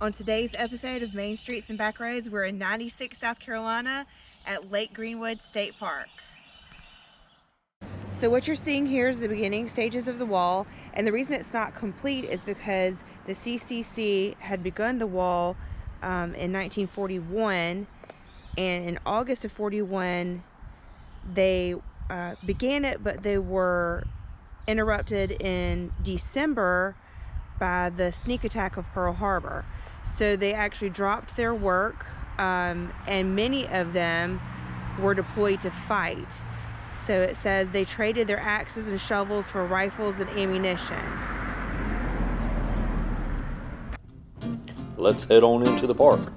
On today's episode of Main Streets and Backroads, we're in 96, South Carolina at Lake Greenwood State Park. So what you're seeing here is the beginning stages of the wall, and the reason it's not complete is because the CCC had begun the wall in 1941, and in August of 41 they began it, but they were interrupted in December by the sneak attack of Pearl Harbor. So they actually dropped their work, and many of them were deployed to fight. So it says they traded their axes and shovels for rifles and ammunition. Let's head on into the park.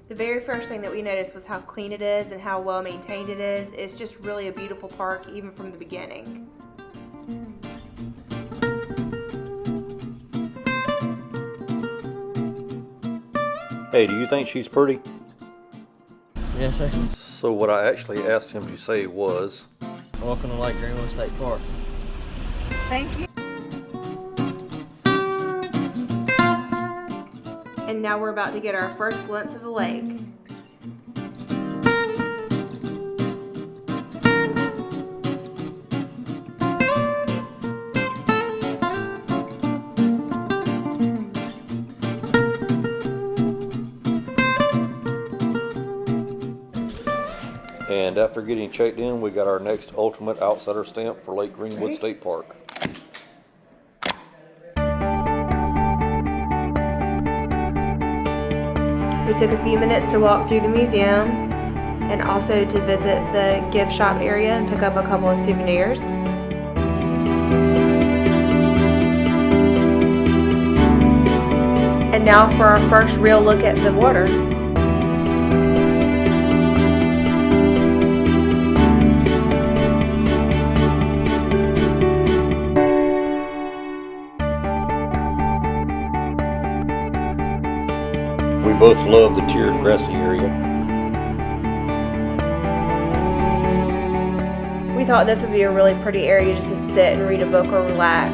The very first thing that we noticed was how clean it is and how well maintained it is. It's just really a beautiful park, even from the beginning. Hey, do you think she's pretty? Yes, sir. So what I actually asked him to say was, Welcome to Lake Greenwood State Park. Thank you. And now we're about to get our first glimpse of the lake. and after getting checked in, we got our next ultimate outsider stamp for Lake Greenwood State Park. We took a few minutes to walk through the museum and also to visit the gift shop area and pick up a couple of souvenirs. And now for our first real look at the water. We both love the tiered grassy area. We thought this would be a really pretty area just to sit and read a book or relax.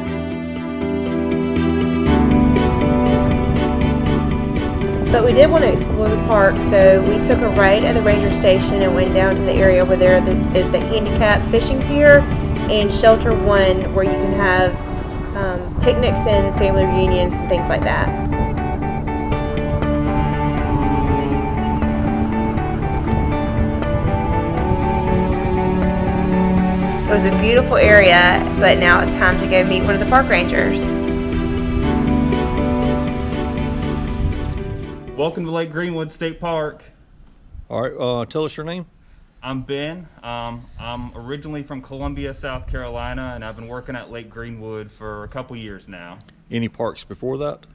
But we did want to explore the park, so we took a right at the ranger station and went down to the area where there is the handicap fishing pier and shelter 1, where you can have picnics and family reunions and things like that. It was a beautiful area, but now it's time to go meet one of the park rangers. Welcome to Lake Greenwood State Park. All right, tell us your name. I'm Ben. I'm originally from Columbia, South Carolina, and I've been working at Lake Greenwood for a couple years now. Any parks before that?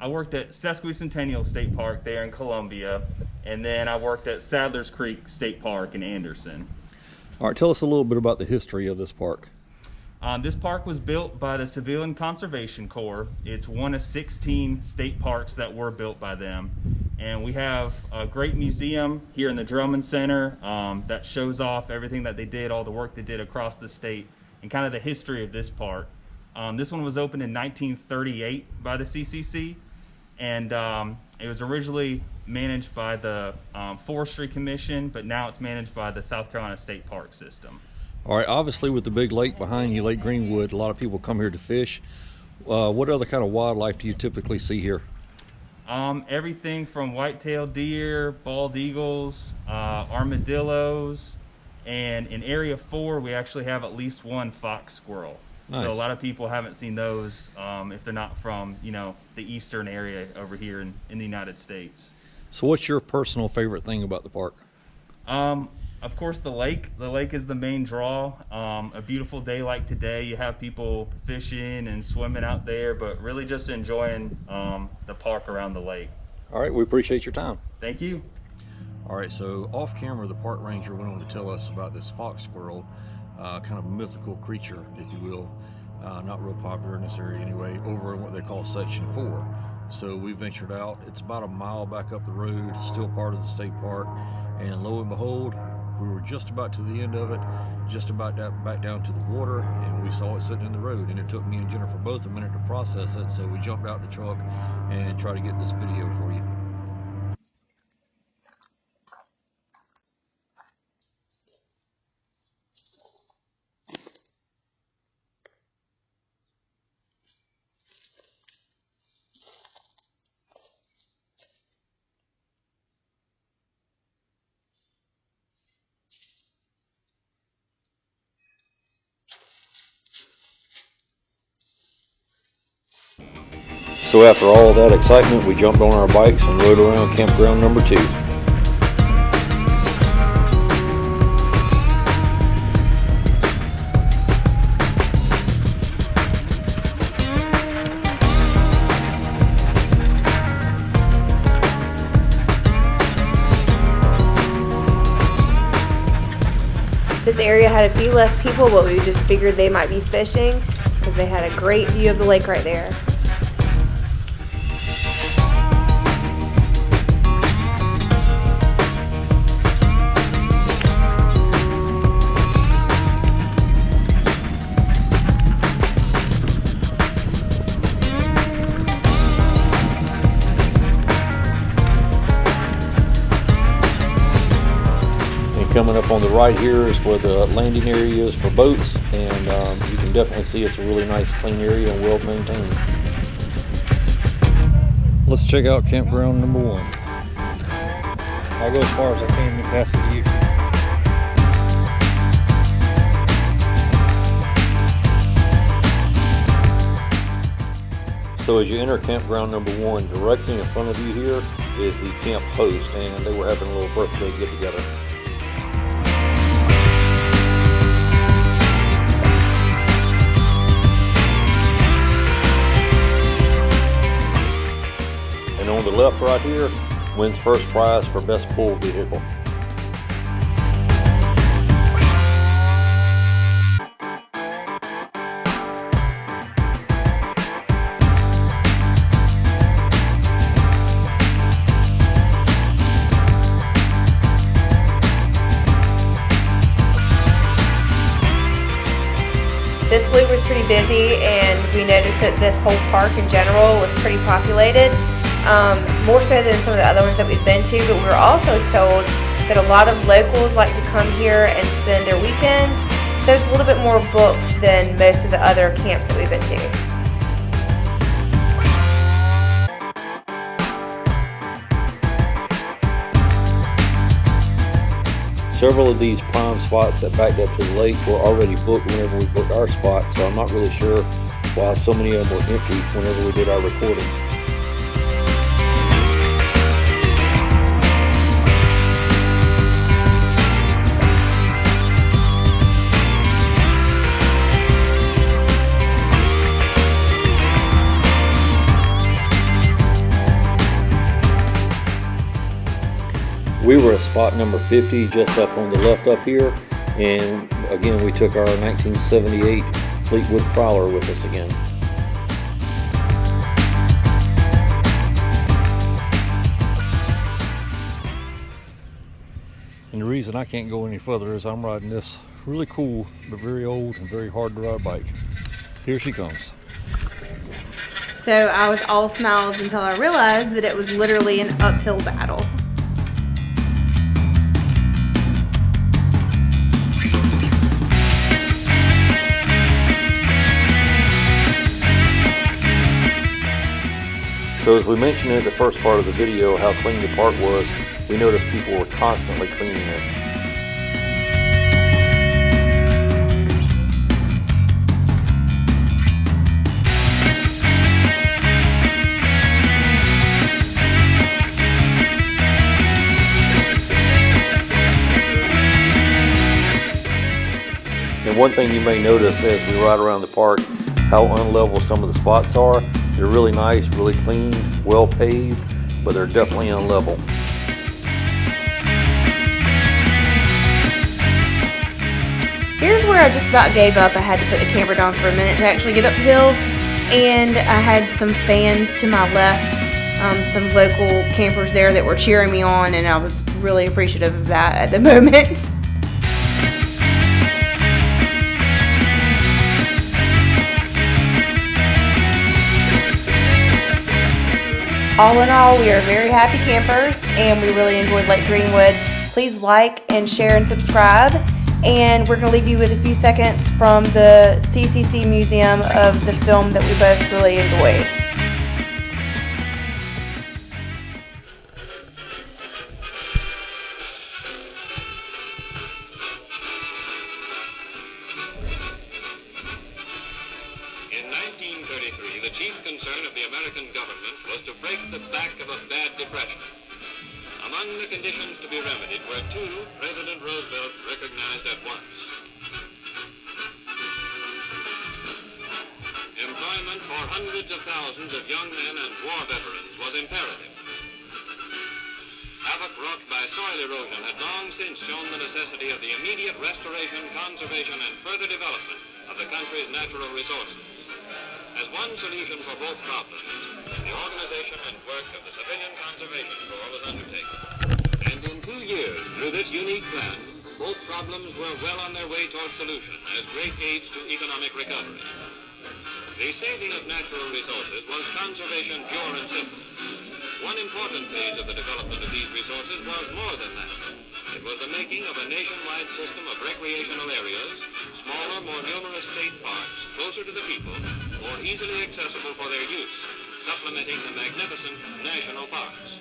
I worked at Sesquicentennial State Park there in Columbia, and then I worked at Sadler's Creek State Park in Anderson. All right, tell us a little bit about the history of this park. This park was built by the Civilian Conservation Corps. It's one of 16 state parks that were built by them. And we have a great museum here in the Drummond Center that shows off everything that they did, all the work they did across the state, and kind of the history of this park. This one was opened in 1938 by the CCC, and it was originally managed by the Forestry Commission, but now it's managed by the South Carolina State Park System. All right, obviously with the big lake behind you, Lake Greenwood, a lot of people come here to fish. What other kind of wildlife do you typically see here? Everything from white-tailed deer, bald eagles, armadillos, and in Area 4 we actually have at least one fox squirrel. Nice. So a lot of people haven't seen those if they're not from, the eastern area over here in the United States. So what's your personal favorite thing about the park? Of course, the lake. The lake is the main draw. A beautiful day like today, you have people fishing and swimming out there, but really just enjoying the park around the lake. All right, we appreciate your time. Thank you. All right, so off camera, the park ranger went on to tell us about this fox squirrel, kind of a mythical creature, if you will, not real popular in this area anyway, over in what they call Section 4. So we ventured out. It's about a mile back up the road, still part of the state park, and lo and behold, we were just about to the end of it, just about back down to the water, and we saw it sitting in the road, and it took me and Jennifer both a minute to process it, so we jumped out the truck and tried to get this video for you. So after all that excitement, we jumped on our bikes and rode around campground number 2. This area had a few less people, but we just figured they might be fishing because they had a great view of the lake right there. Coming up on the right here is where the landing area is for boats, and you can definitely see it's a really nice clean area and well maintained. Let's check out campground number 1. I'll go as far as I can and pass it to you. So as you enter campground number 1, directly in front of you here is the camp host, and they were having a little birthday get together. And on the left right here wins first prize for best pull vehicle. This loop was pretty busy, and we noticed that this whole park in general was pretty populated. More so than some of the other ones that we've been to, but we were also told that a lot of locals like to come here and spend their weekends, so it's a little bit more booked than most of the other camps that we've been to. Several of these prime spots that backed up to the lake were already booked whenever we booked our spot, so I'm not really sure why so many of them were empty whenever we did our recording. We were at spot number 50, just up on the left up here, and again we took our 1978 Fleetwood Prowler with us again. And the reason I can't go any further is I'm riding this really cool but very old and very hard to ride bike. Here she comes. So I was all smiles until I realized that it was literally an uphill battle. So as we mentioned in the first part of the video how clean the park was, we noticed people were constantly cleaning it. And one thing you may notice as we ride around the park, how unlevel some of the spots are. They're really nice, really clean, well paved, but they're definitely unlevel. Here's where I just about gave up. I had to put the camera down for a minute to actually get uphill, and I had some fans to my left some local campers there that were cheering me on, and I was really appreciative of that at the moment. All in all, we are very happy campers, and we really enjoyed Lake Greenwood. Please like and share and subscribe. And we're going to leave you with a few seconds from the CCC Museum of the film that we both really enjoyed. In 1933, the chief concern of the American government was to break the back of a bad depression. Among the conditions to be remedied were two President Roosevelt recognized at once. Employment for hundreds of thousands of young men and war veterans was imperative. Havoc wrought by soil erosion had long since shown the necessity of the immediate restoration, conservation, and further development of the country's natural resources. As one solution for both problems, the organization and work of the Civilian Conservation Corps was undertaken. And in 2 years, through this unique plan, both problems were well on their way toward solution as great aids to economic recovery. The saving of natural resources was conservation pure and simple. One important phase of the development of these resources was more than that. It was the making of a nationwide system of recreational areas, smaller, more numerous state parks, closer to the people, more easily accessible for their use, supplementing the magnificent national parks.